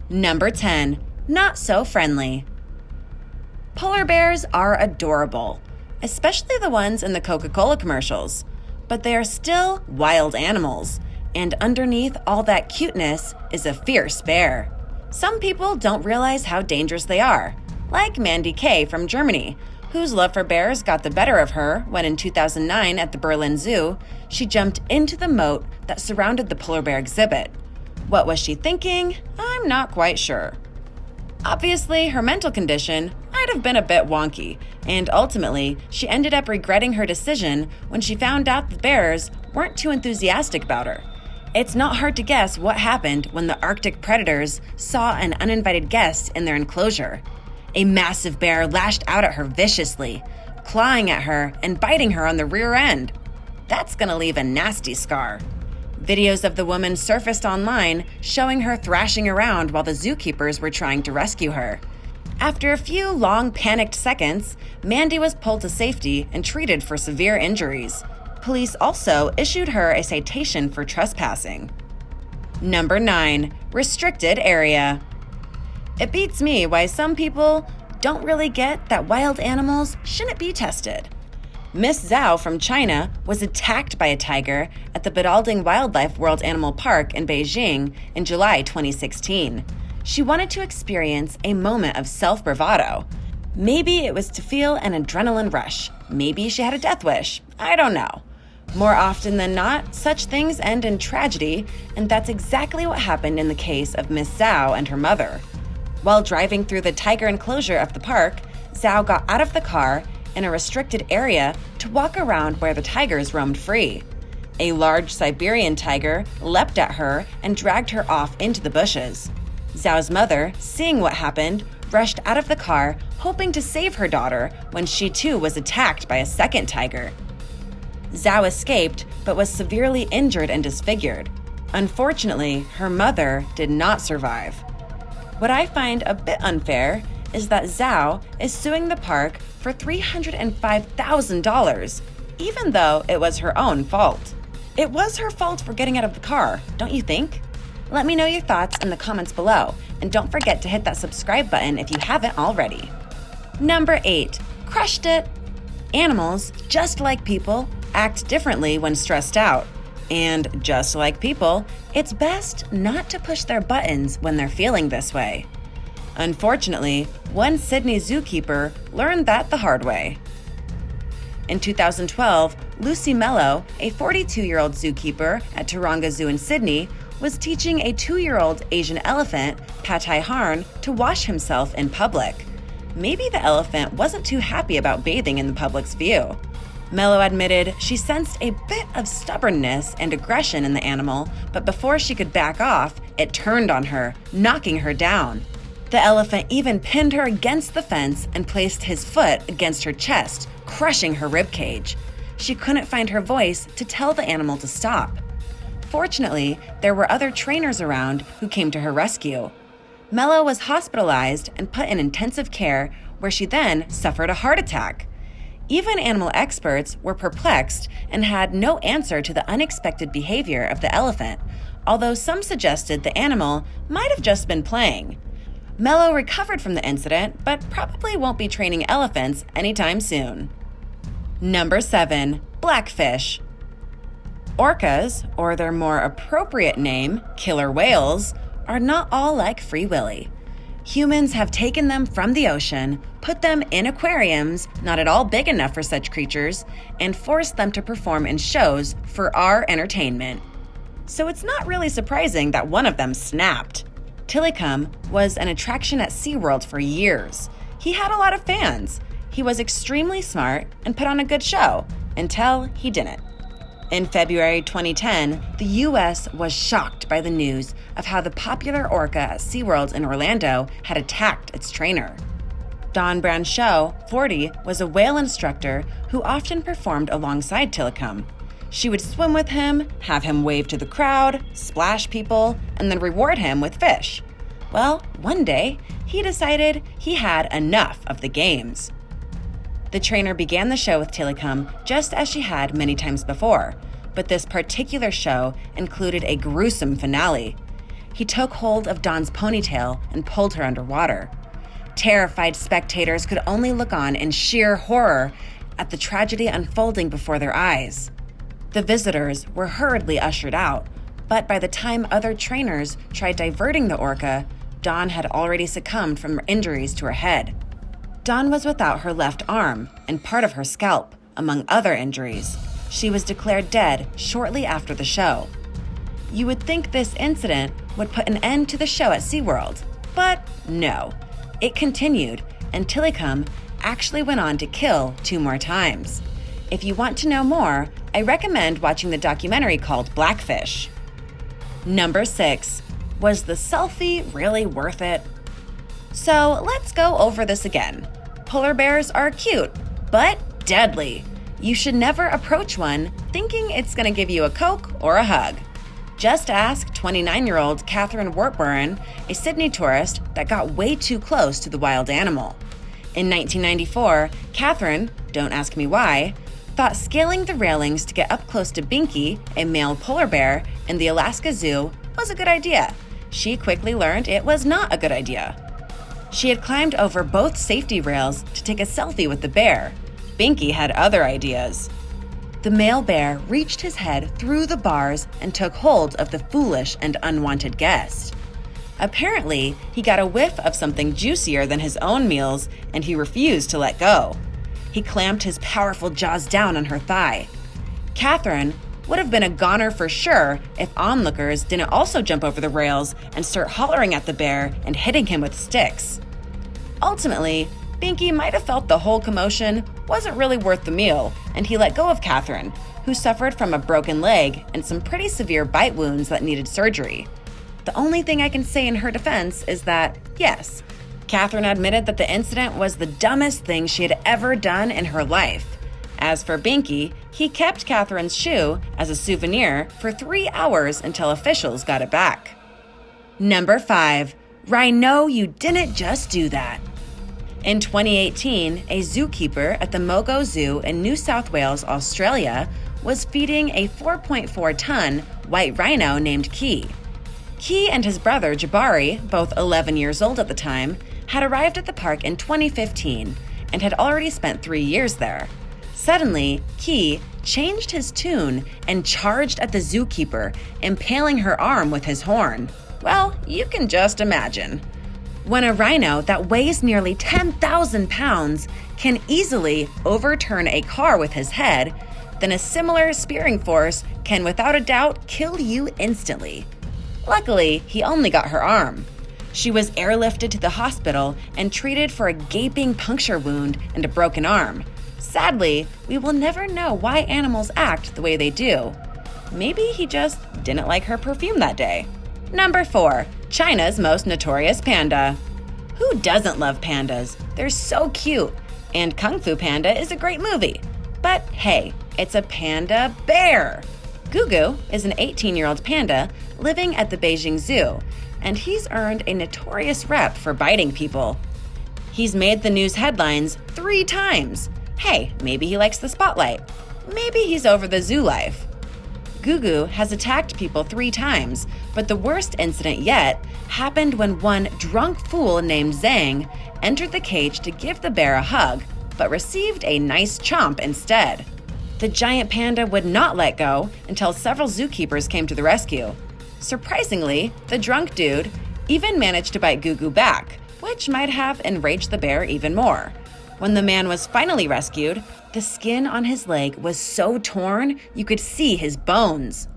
Number 10. Not so friendly. Polar bears are adorable, especially the ones in the Coca-Cola commercials. But they are still wild animals, and underneath all that cuteness is a fierce bear. Some people don't realize how dangerous they are, like Mandy Kay from Germany, whose love for bears got the better of her when in 2009 at the Berlin Zoo, she jumped into the moat that surrounded the polar bear exhibit. What was she thinking? I'm not quite sure. Obviously, her mental condition might have been a bit wonky, and ultimately, she ended up regretting her decision when she found out the bears weren't too enthusiastic about her. It's not hard to guess what happened when the Arctic predators saw an uninvited guest in their enclosure. A massive bear lashed out at her viciously, clawing at her and biting her on the rear end. That's gonna leave a nasty scar. Videos of the woman surfaced online showing her thrashing around while the zookeepers were trying to rescue her. After a few long, panicked seconds, Mandy was pulled to safety and treated for severe injuries. Police also issued her a citation for trespassing. Number 9. Restricted area. It beats me why some people don't really get that wild animals shouldn't be tested. Miss Zhao from China was attacked by a tiger at the Bidalding Wildlife World Animal Park in Beijing in July 2016. She wanted to experience a moment of self-bravado. Maybe it was to feel an adrenaline rush. Maybe she had a death wish. I don't know. More often than not, such things end in tragedy, and that's exactly what happened in the case of Miss Zhao and her mother. While driving through the tiger enclosure of the park, Zhao got out of the car in a restricted area to walk around where the tigers roamed free. A large Siberian tiger leapt at her and dragged her off into the bushes. Zhao's mother, seeing what happened, rushed out of the car, hoping to save her daughter when she too was attacked by a second tiger. Zhao escaped, but was severely injured and disfigured. Unfortunately, her mother did not survive. What I find a bit unfair is that Zhao is suing the park for $305,000, even though it was her own fault. It was her fault for getting out of the car, don't you think? Let me know your thoughts in the comments below, and don't forget to hit that subscribe button if you haven't already. Number 8. Crushed it. Animals, just like people, act differently when stressed out. And just like people, it's best not to push their buttons when they're feeling this way. Unfortunately, one Sydney zookeeper learned that the hard way. In 2012, Lucy Mello, a 42-year-old zookeeper at Taronga Zoo in Sydney, was teaching a 2-year-old Asian elephant, Patai Harn, to wash himself in public. Maybe the elephant wasn't too happy about bathing in the public's view. Mello admitted she sensed a bit of stubbornness and aggression in the animal, but before she could back off, it turned on her, knocking her down. The elephant even pinned her against the fence and placed his foot against her chest, crushing her ribcage. She couldn't find her voice to tell the animal to stop. Fortunately, there were other trainers around who came to her rescue. Mello was hospitalized and put in intensive care, where she then suffered a heart attack. Even animal experts were perplexed and had no answer to the unexpected behavior of the elephant, although some suggested the animal might have just been playing. Mello recovered from the incident, but probably won't be training elephants anytime soon. Number 7. Blackfish. Orcas, or their more appropriate name, killer whales, are not all like Free Willy. Humans have taken them from the ocean, put them in aquariums, not at all big enough for such creatures, and forced them to perform in shows for our entertainment. So it's not really surprising that one of them snapped. Tilikum was an attraction at SeaWorld for years. He had a lot of fans. He was extremely smart and put on a good show, until he didn't. In February 2010, the U.S. was shocked by the news of how the popular orca at SeaWorld in Orlando had attacked its trainer. Dawn Brancheau, 40, was a whale instructor who often performed alongside Tilikum. She would swim with him, have him wave to the crowd, splash people, and then reward him with fish. Well, one day, he decided he had enough of the games. The trainer began the show with Tilikum just as she had many times before, but this particular show included a gruesome finale. he took hold of Dawn's ponytail and pulled her underwater. Terrified spectators could only look on in sheer horror at the tragedy unfolding before their eyes. The visitors were hurriedly ushered out, but by the time other trainers tried diverting the orca, Dawn had already succumbed from injuries to her head. Dawn was without her left arm and part of her scalp, among other injuries. She was declared dead shortly after the show. You would think this incident would put an end to the show at SeaWorld, but no. It continued, and Tilikum actually went on to kill 2 more times. If you want to know more, I recommend watching the documentary called Blackfish. Number 6. Was the selfie really worth it? So let's go over this again. Polar bears are cute, but deadly. You should never approach one thinking it's going to give you a Coke or a hug. Just ask 29-year-old Catherine Wartburn, a Sydney tourist that got way too close to the wild animal. In 1994, Catherine, don't ask me why, thought scaling the railings to get up close to Binky, a male polar bear, in the Alaska Zoo was a good idea. She quickly learned it was not a good idea. She had climbed over both safety rails to take a selfie with the bear. Binky had other ideas. The male bear reached his head through the bars and took hold of the foolish and unwanted guest. Apparently, he got a whiff of something juicier than his own meals, and he refused to let go. He clamped his powerful jaws down on her thigh. Catherine would have been a goner for sure if onlookers didn't also jump over the rails and start hollering at the bear and hitting him with sticks. Ultimately, Binky might have felt the whole commotion wasn't really worth the meal, and he let go of Catherine, who suffered from a broken leg and some pretty severe bite wounds that needed surgery. The only thing I can say in her defense is that, yes, Catherine admitted that the incident was the dumbest thing she had ever done in her life. As for Binky, he kept Catherine's shoe as a souvenir for 3 hours until officials got it back. Number 5. Rhino, you didn't just do that. In 2018, a zookeeper at the Mogo Zoo in New South Wales, Australia, was feeding a 4.4-ton white rhino named Key. Key and his brother Jabari, both 11 years old at the time, had arrived at the park in 2015 and had already spent 3 years there. Suddenly, Key changed his tune and charged at the zookeeper, impaling her arm with his horn. Well, you can just imagine. When a rhino that weighs nearly 10,000 pounds can easily overturn a car with his head, then a similar spearing force can without a doubt kill you instantly. Luckily, he only got her arm. She was airlifted to the hospital and treated for a gaping puncture wound and a broken arm. Sadly, we will never know why animals act the way they do. Maybe he just didn't like her perfume that day. Number 4. China's most notorious panda. Who doesn't love pandas? They're so cute. And Kung Fu Panda is a great movie. But hey, it's a panda bear. Gugu is an 18-year-old panda living at the Beijing Zoo, and he's earned a notorious rep for biting people. He's made the news headlines 3 times. Hey, maybe he likes the spotlight. Maybe he's over the zoo life. Gugu has attacked people 3 times, but the worst incident yet happened when one drunk fool named Zhang entered the cage to give the bear a hug, but received a nice chomp instead. The giant panda would not let go until several zookeepers came to the rescue. Surprisingly, the drunk dude even managed to bite Gugu back, which might have enraged the bear even more. When the man was finally rescued, the skin on his leg was so torn you could see his bones.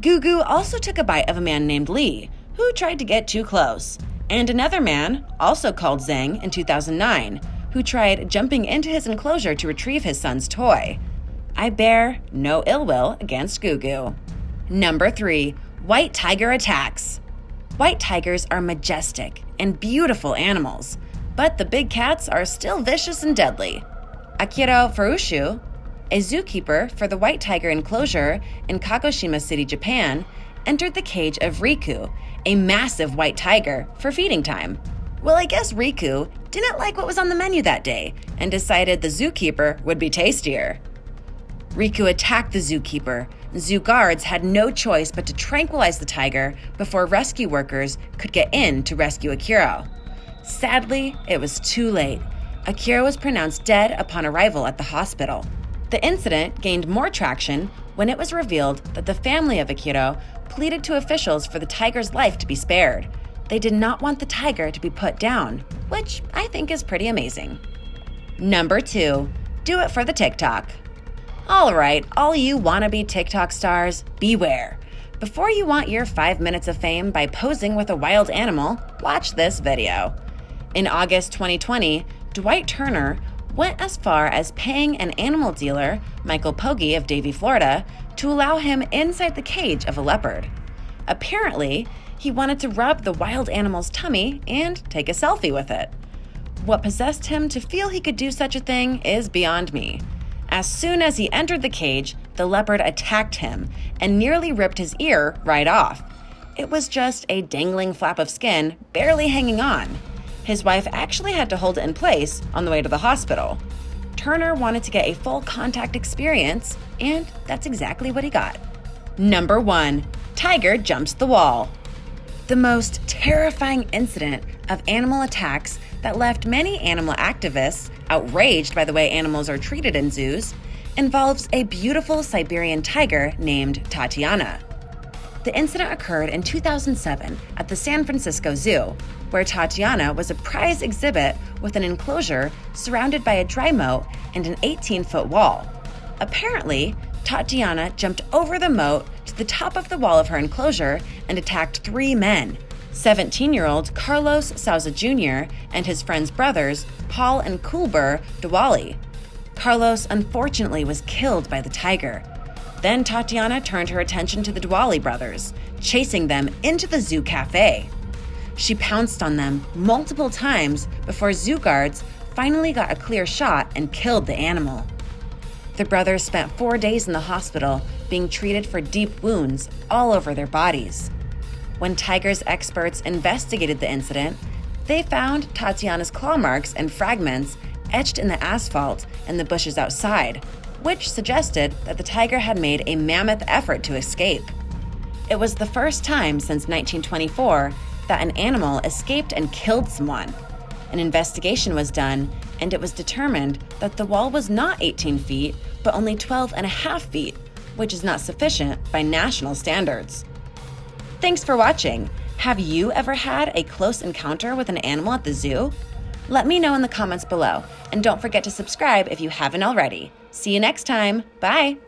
Gugu also took a bite of a man named Li, who tried to get too close, and another man, also called Zhang in 2009, who tried jumping into his enclosure to retrieve his son's toy. I bear no ill will against Gugu. Number 3. White tiger attacks. White tigers are majestic and beautiful animals, but the big cats are still vicious and deadly. Akira Furushu, a zookeeper for the white tiger enclosure in Kagoshima City, Japan, entered the cage of Riku, a massive white tiger, for feeding time. Well, I guess Riku didn't like what was on the menu that day and decided the zookeeper would be tastier. Riku attacked the zookeeper, Zoo guards had no choice but to tranquilize the tiger before rescue workers could get in to rescue Akira. Sadly, it was too late. Akira was pronounced dead upon arrival at the hospital. The incident gained more traction when it was revealed that the family of Akira pleaded to officials for the tiger's life to be spared. They did not want the tiger to be put down, which I think is pretty amazing. Number 2, do it for the TikTok. Alright, all you wannabe TikTok stars, beware. Before you want your 5 minutes of fame by posing with a wild animal, watch this video. In August 2020, Dwight Turner went as far as paying an animal dealer, Michael Pogge of Davie, Florida, to allow him inside the cage of a leopard. Apparently, he wanted to rub the wild animal's tummy and take a selfie with it. What possessed him to feel he could do such a thing is beyond me. As soon as he entered the cage, the leopard attacked him and nearly ripped his ear right off. It was just a dangling flap of skin barely hanging on. His wife actually had to hold it in place on the way to the hospital. Turner wanted to get a full contact experience, and that's exactly what he got. Number 1, tiger jumps the wall. The most terrifying incident of animal attacks that left many animal activists outraged by the way animals are treated in zoos involves a beautiful Siberian tiger named Tatiana. The incident occurred in 2007 at the San Francisco Zoo, where Tatiana was a prize exhibit with an enclosure surrounded by a dry moat and an 18-foot wall. Apparently, Tatiana jumped over the moat to the top of the wall of her enclosure and attacked 3 men, 17-year-old Carlos Souza Jr. and his friend's brothers, Paul and Kulber Diwali. Carlos unfortunately was killed by the tiger. Then Tatiana turned her attention to the Diwali brothers, chasing them into the zoo cafe. She pounced on them multiple times before zoo guards finally got a clear shot and killed the animal. The brothers spent 4 days in the hospital being treated for deep wounds all over their bodies. When Tigers experts investigated the incident, they found Tatiana's claw marks and fragments etched in the asphalt and the bushes outside, which suggested that the tiger had made a mammoth effort to escape. It was the first time since 1924 that an animal escaped and killed someone. An investigation was done, and it was determined that the wall was not 18 feet, but only 12.5 feet, which is not sufficient by national standards. Thanks for watching. Have you ever had a close encounter with an animal at the zoo? Let me know in the comments below, and don't forget to subscribe if you haven't already. See you next time. Bye!